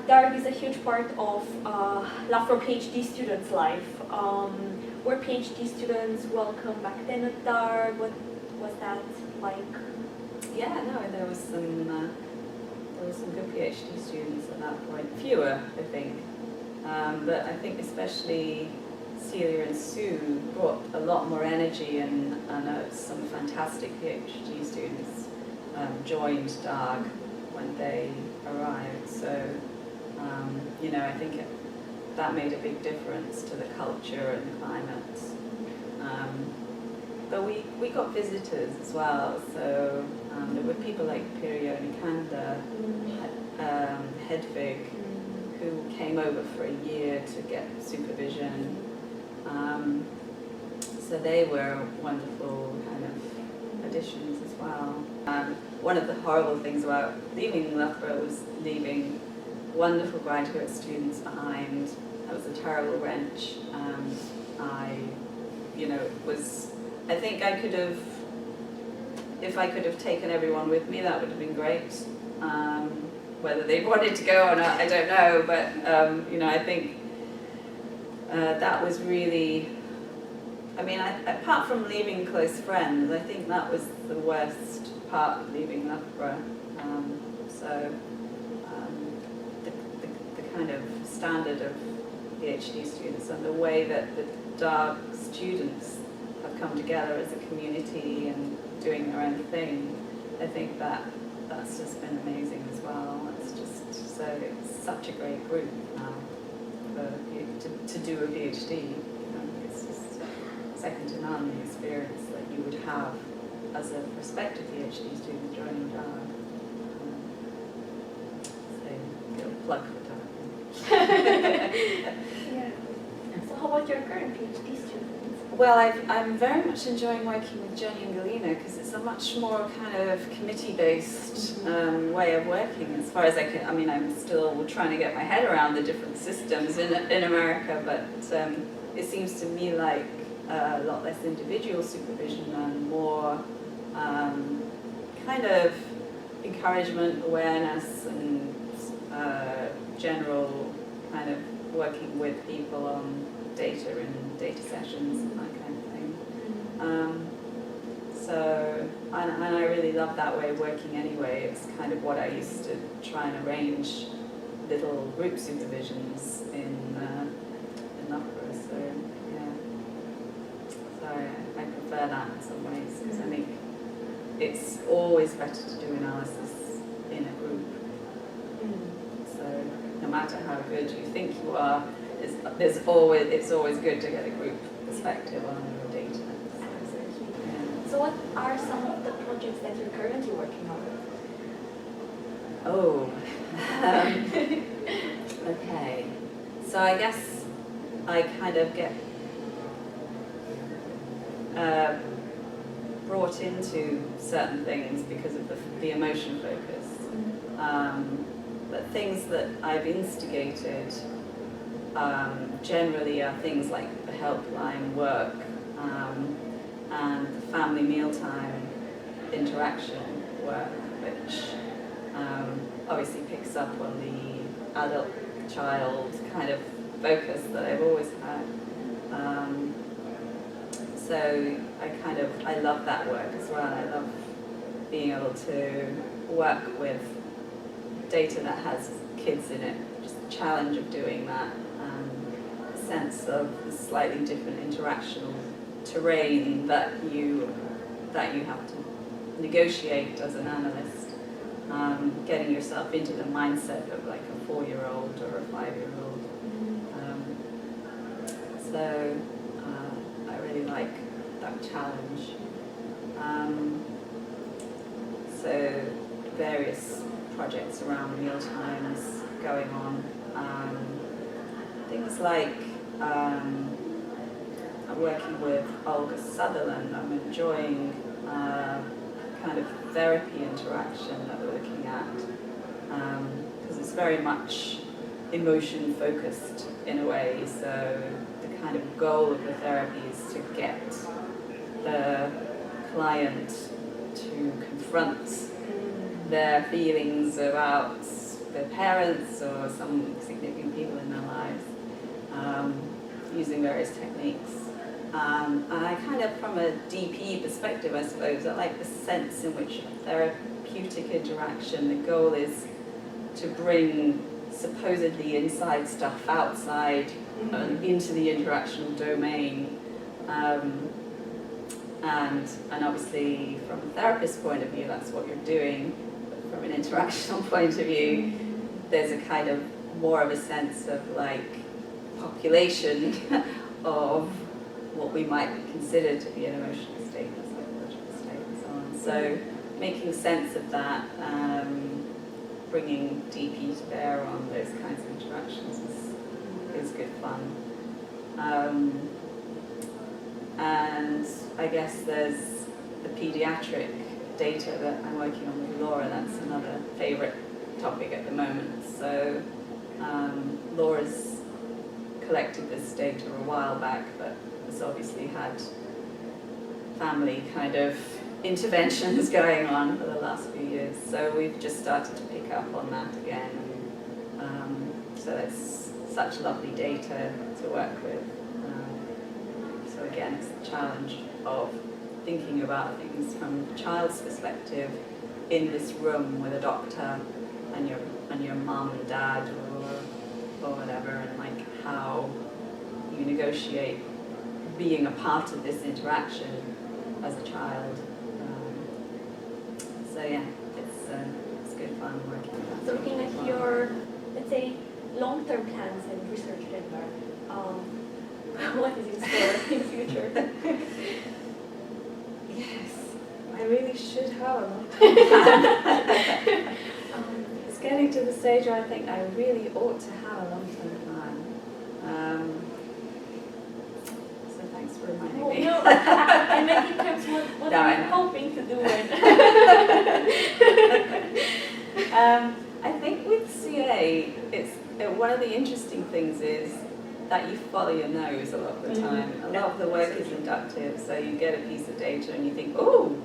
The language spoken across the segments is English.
DARG is a huge part of Loughborough PhD students' life. Were PhD students welcome back then at DARG? What was that like? Yeah, no, there was some good PhD students at that point. Fewer, I think, but I think especially Celia and Sue brought a lot more energy, and some fantastic PhD students joined DARG when they arrived. So, you know, I think that made a big difference to the culture and the climate. But we got visitors as well, so there were people like Pirjo Nikanda, Hedvig, who came over for a year to get supervision. So they were wonderful kind of additions as well. One of the horrible things about leaving Loughborough was leaving wonderful graduate students behind. That was a terrible wrench. I think I could have, if I could have taken everyone with me, that would have been great. Whether they wanted to go or not, I don't know, but you know, I think that was really, I mean, apart from leaving close friends, I think that was the worst part of leaving Loughborough. The kind of standard of PhD students and the way that the DARG students have come together as a community and doing their own thing, I think that's just been amazing as well. It's just it's such a great group now to do a PhD. You know, it's just second to none the experience that you would have as a prospective PhD student joining DARG. So, little plug for DARG. Yeah. So how about your current PhD students? Well, I'm very much enjoying working with Jenny and Galina because it's a much more kind of committee-based way of working as far as I can. I mean, I'm still trying to get my head around the different systems in America, but it seems to me like a lot less individual supervision and more kind of encouragement, awareness, and general kind of working with people on data and data sessions and that kind of thing. And I really love that way of working anyway. It's kind of what I used to try and arrange little group supervisions in Loughborough. So yeah, so I prefer that in some ways because I think it's always better to do analysis in a group. So no matter how good you think you are, it's always good to get a group perspective on your data. So what are some of the projects that you're currently working on? Oh, okay. So I guess I kind of get brought into certain things because of the emotion focus. But things that I've instigated generally are things like the helpline work and the family mealtime interaction work, which obviously picks up on the adult-child kind of focus that I've always had. So I love that work as well. I love being able to work with data that has kids in it, just the challenge of doing that, a sense of the slightly different interactional terrain that you have to negotiate as an analyst, getting yourself into the mindset of like a 4-year-old or a 5-year-old. So I really like that challenge. So various projects around meal times going on. Things like I'm working with Olga Sutherland. I'm enjoying kind of therapy interaction that we're looking at because it's very much emotion focused in a way. So the kind of goal of the therapy is to get the client to confront their feelings about their parents or some significant people in their lives, using various techniques. And I kind of, from a DP perspective, I suppose, I like the sense in which therapeutic interaction, the goal is to bring supposedly inside stuff outside into the interactional domain. And obviously from a therapist's point of view, that's what you're doing. But from an interactional point of view, there's a kind of more of a sense of like population of what we might consider to be an emotional state, a psychological state, and so on. So making sense of that, bringing DP to bear on those kinds of interactions is good fun. And I guess there's the pediatric data that I'm working on with Laura. That's another favourite topic at the moment. So Laura's collected this data a while back, but has obviously had family kind of interventions going on for the last few years. So we've just started to pick up on that again. So it's such lovely data to work with. So again, it's the challenge of thinking about things from the child's perspective in this room with a doctor and your mum and dad or whatever, and like how you negotiate being a part of this interaction as a child. So yeah, it's good fun working with that. So looking at your, let's say, long-term plans and research agenda, what is in store in the future? Yes, I really should have a long-term plan. It's getting to the stage where I think I really ought to have a long-term plan. So thanks for reminding me. No, and maybe in terms what No, are you hoping to do? I think with CA, it's one of the interesting things is that you follow your nose a lot of the time. A lot of the work is inductive, so you get a piece of data and you think, oh,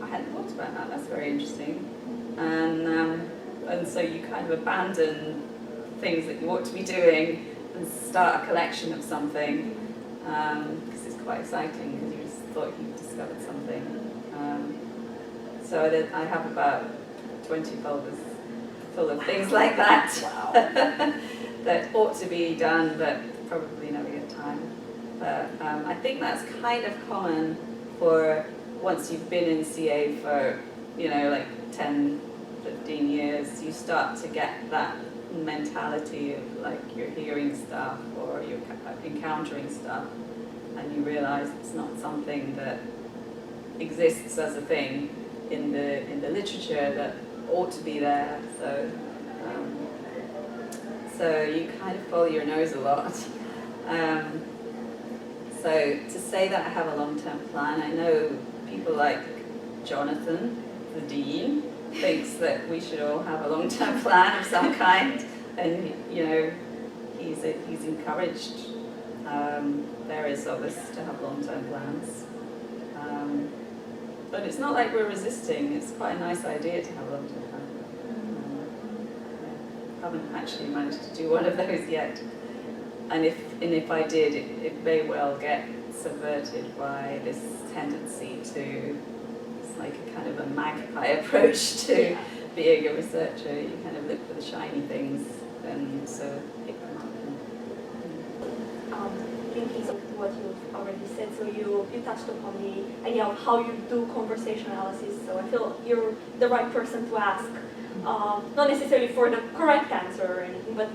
I hadn't thought about that, that's very interesting. And so you kind of abandon things that you ought to be doing and start a collection of something, because it's quite exciting because you just thought you'd discovered something. So I have about 20 folders full of things like that. Wow. That ought to be done, but probably never get time. But I think that's kind of common for once you've been in CA for, like 10, 15 years, you start to get that mentality of like you're hearing stuff or you're encountering stuff, and you realize it's not something that exists as a thing in the literature that ought to be there. So you kind of follow your nose a lot. So to say that I have a long-term plan, I know people like Jonathan, the dean, thinks that we should all have a long-term plan of some kind, and he's encouraged various of us to have long-term plans. But it's not like we're resisting. It's quite a nice idea to have a long-term plan. Haven't actually managed to do one of those yet, and if I did, it may well get subverted by this tendency to, it's like a kind of a magpie approach to being a researcher. You kind of look for the shiny things, and so pick them up. Thinking of what you've already said, so you touched upon the idea of how you do conversation analysis, so I feel you're the right person to ask. Not necessarily for the correct answer or anything, but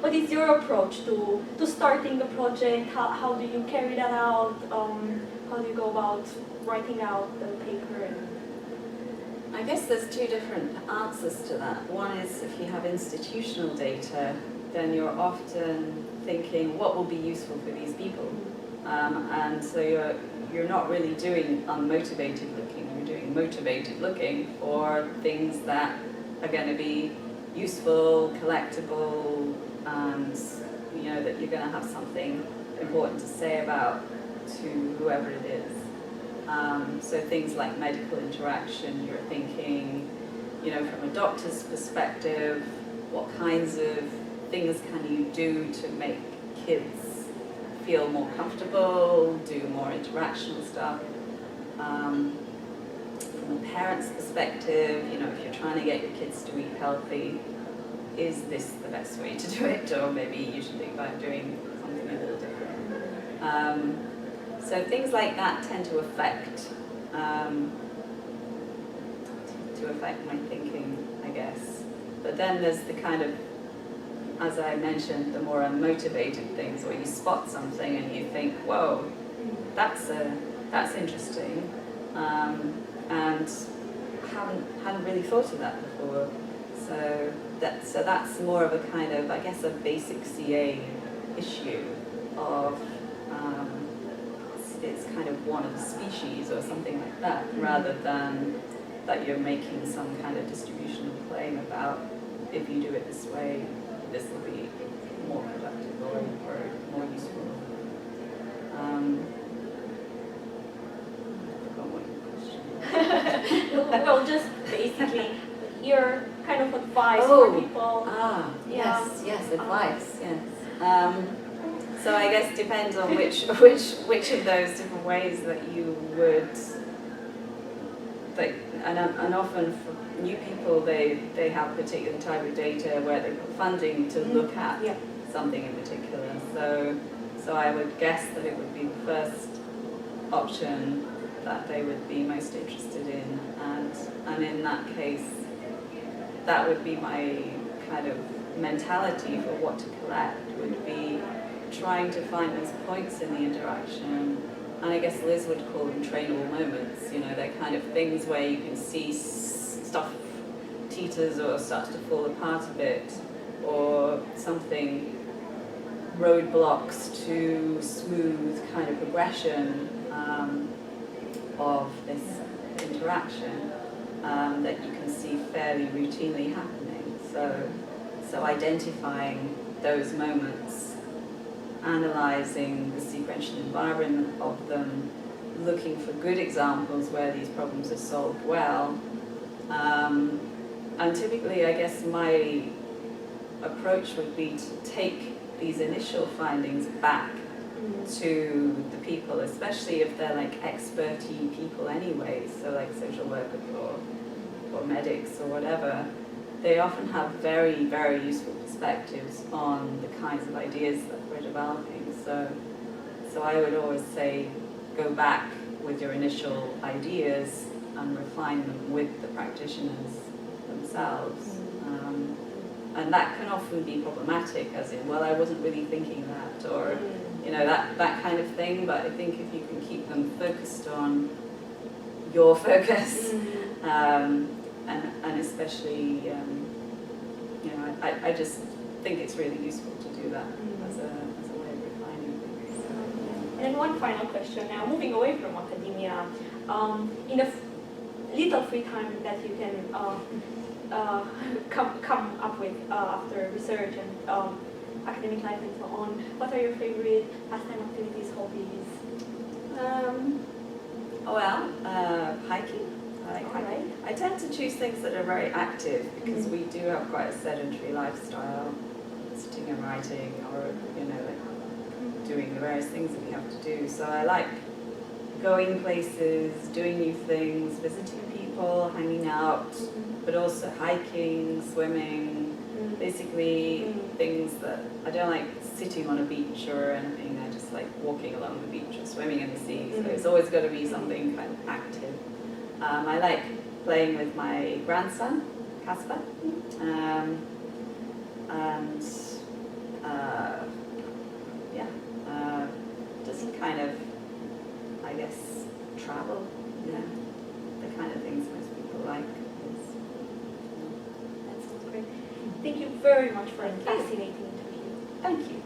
what is your approach to starting the project? How do you carry that out? How do you go about writing out the paper? I guess there's two different answers to that. One is if you have institutional data, then you're often thinking what will be useful for these people, and so you're not really doing unmotivated looking. You're doing motivated looking for things that are going to be useful, collectible, and that you're going to have something important to say about to whoever it is. So things like medical interaction, you're thinking, from a doctor's perspective, what kinds of things can you do to make kids feel more comfortable, do more interactional stuff. From a parent's perspective, you know, if you're trying to get your kids to eat healthy, is this the best way to do it? Or maybe you should think about doing something a little different. So things like that tend to affect my thinking, I guess. But then there's the kind of, as I mentioned, the more unmotivated things, where you spot something and you think, whoa, that's interesting, and hadn't really thought of that before. So that's more of a kind of, I guess, a basic CA issue of it's kind of one of the species or something like that, rather than that you're making some kind of distributional claim about, if you do it this way, this will be more productive or more useful. I forgot what your question was. Well, just basically your kind of advice for people. Yes, advice, yes. So I guess depends on which of those different ways that you would. And often for new people, they have particular type of data where they put funding to look at something in particular. So I would guess that it would be the first option that they would be most interested in, and in that case, that would be my kind of mentality for what to collect, would be trying to find those points in the interaction. And I guess Liz would call them trainable moments. You know, they're kind of things where you can see stuff teeters or starts to fall apart a bit, or something roadblocks to smooth kind of progression of this interaction that you can see fairly routinely happening. So identifying those moments, analysing the sequential environment of them, looking for good examples where these problems are solved well. And typically, I guess my approach would be to take these initial findings back to the people, especially if they're like experty people anyway, so like social workers or medics or whatever. They often have very, very useful perspectives on the kinds of ideas that we're developing. So I would always say, go back with your initial ideas and refine them with the practitioners themselves. And that can often be problematic, as in, well, I wasn't really thinking that, or you know, that kind of thing. But I think if you can keep them focused on your focus, and especially, you know, I just think it's really useful to do that as a way of refining things. And one final question now, moving away from academia, in a little free time that you can come up with after research and academic life and so on, what are your favorite pastime activities, hobbies? Hiking. I like hiking. I tend to choose things that are very active, because we do have quite a sedentary lifestyle, sitting and writing, or you know, like doing the various things that we have to do. So I like going places, doing new things, visiting people, hanging out, but also hiking, swimming, basically things that I don't like sitting on a beach or anything. I just like walking along the beach or swimming in the sea. So it's always got to be something kind of active. I like playing with my grandson, Casper, just kind of, I guess, travel, the kind of things most people like. That sounds great. Thank you very much for a fascinating interview. Thank you.